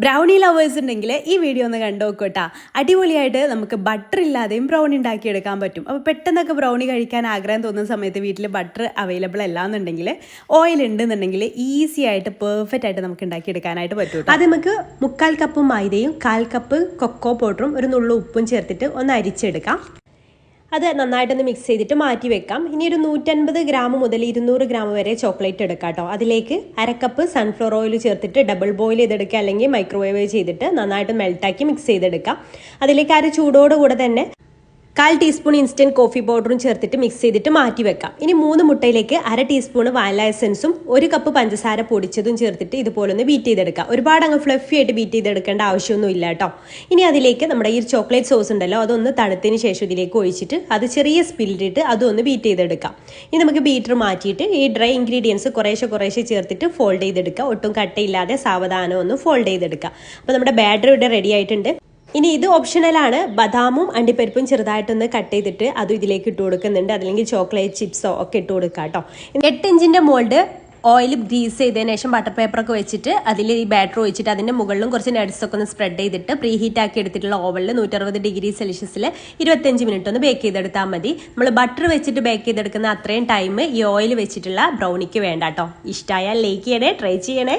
Brownie lovers ഉണ്ടെങ്കിൽ ഈ video ഒന്ന് കണ്ടു നോക്കട്ടാ. അടിപൊളിയായിട്ട് നമുക്ക് ബട്ടർ ഇല്ലാതെയും ബ്രൗണി ഉണ്ടാക്കിയെടുക്കാൻ പറ്റും. അപ്പോൾ പെട്ടെന്നൊക്കെ ബ്രൗണി കഴിക്കാൻ ആഗ്രഹം തോന്നുന്ന സമയത്ത് വീട്ടിൽ ബട്ടർ അവൈലബിൾ അല്ല എന്നുണ്ടെങ്കിൽ ഓയിൽ ഉണ്ടെന്നുണ്ടെങ്കിൽ ഈസി ആയിട്ട് പെർഫെക്റ്റ് ആയിട്ട് നമുക്ക് ഉണ്ടാക്കിയെടുക്കാനായിട്ട് പറ്റും. അത് നമുക്ക് 3/4 കപ്പ് മൈദയും 1/4 കപ്പ് കൊക്കോ പൗഡറും ഒരു നുള്ളു ഉപ്പും ചേർത്തിട്ട് ഒന്ന് അരിച്ചെടുക്കാം. അത് നന്നായിട്ടൊന്ന് മിക്സ് ചെയ്തിട്ട് മാറ്റി വെക്കാം. ഇനി ഒരു 150 ഗ്രാം മുതൽ 200 ഗ്രാം വരെ ചോക്ലേറ്റ് എടുക്കാം കേട്ടോ. അതിലേക്ക് 1/2 കപ്പ് സൺഫ്ലവർ ഓയിൽ ചേർത്തിട്ട് ഡബിൾ ബോയിൽ ചെയ്തെടുക്കുക, അല്ലെങ്കിൽ മൈക്രോവേവ് ചെയ്തിട്ട് നന്നായിട്ട് മെൽട്ടാക്കി മിക്സ് ചെയ്തെടുക്കാം. അതിലേക്ക് ആ ഒരു ചൂടോടുകൂടെ തന്നെ 1/4 ടീസ്പൂൺ ഇൻസ്റ്റന്റ് കോഫി പൗഡറും ചേർത്തിട്ട് മിക്സ് ചെയ്തിട്ട് മാറ്റി വെക്കാം. ഇനി 3 മുട്ടയിലേക്ക് 1/2 ടീസ്പൂൺ വാനില എസൻസും 1 കപ്പ് പഞ്ചസാര പൊടിച്ചതും ചേർത്തിട്ട് ഇതുപോലെ ഒന്ന് ബീറ്റ് ചെയ്തെടുക്കാം. ഒരുപാട് അങ്ങ് ഫ്ലഫി ആയിട്ട് ബീറ്റ് ചെയ്തെടുക്കേണ്ട ആവശ്യമൊന്നും ഇല്ല കേട്ടോ. ഇനി അതിലേക്ക് നമ്മുടെ ഈ ചോക്ലേറ്റ് സോസ് ഉണ്ടല്ലോ, അതൊന്ന് തണുത്തതിന് ശേഷം ഇതിലേക്ക് ഒഴിച്ചിട്ട് അത് ചെറിയ സ്പില്ലിട്ട് അതൊന്ന് ബീറ്റ് ചെയ്തെടുക്കാം. ഇനി നമുക്ക് ബീറ്റർ മാറ്റിയിട്ട് ഈ ഡ്രൈ ഇൻഗ്രീഡിയൻസ് കുറേശ്ശെ ചേർത്തിട്ട് ഫോൾഡ് ചെയ്തെടുക്കുക. ഒട്ടും കട്ടയില്ലാതെ സാവധാനം ഒന്ന് ഫോൾഡ് ചെയ്തെടുക്കുക. അപ്പോൾ നമ്മുടെ ബാറ്റർ ഇവിടെ റെഡി ആയിട്ടുണ്ട്. ഇനി ഇത് ഓപ്ഷണലാണ്. ബദാമും അണ്ടിപ്പരിപ്പും ചെറുതായിട്ടൊന്ന് കട്ട് ചെയ്തിട്ട് അതും ഇതിലേക്ക് ഇട്ട് കൊടുക്കുന്നുണ്ട്. അല്ലെങ്കിൽ ചോക്ലേറ്റ് ചിപ്സോ ഒക്കെ ഇട്ട് കൊടുക്കുക കേട്ടോ. 8 ഇഞ്ചിന്റെ മോൾഡ് ഓയിൽ ഗ്രീസ് ചെയ്തതിനു ശേഷം ബട്ടർ പേപ്പറൊക്കെ വെച്ചിട്ട് അതിൽ ഈ ബാറ്റർ ഒഴിച്ചിട്ട് അതിന്റെ മുകളിലും കുറച്ച് നട്ട്സ് ഒക്കെ ഒന്ന് സ്പ്രെഡ് ചെയ്തിട്ട് പ്രീ ഹീറ്റ് ആക്കി എടുത്തിട്ടുള്ള ഓവനിൽ 160 ഡിഗ്രി സെൽഷ്യസിൽ 25 മിനിറ്റ് ഒന്ന് ബേക്ക് ചെയ്തെടുത്താൽ മതി. നമ്മൾ ബട്ടർ വെച്ചിട്ട് ബേക്ക് ചെയ്തെടുക്കുന്ന അത്രയും ടൈം ഈ ഓയിൽ വെച്ചിട്ടുള്ള ബ്രൗണിക്ക് വേണ്ട കേട്ടോ. ഇഷ്ടമായാൽ ലൈക്ക് ചെയ്യണേ, ട്രൈ ചെയ്യണേ.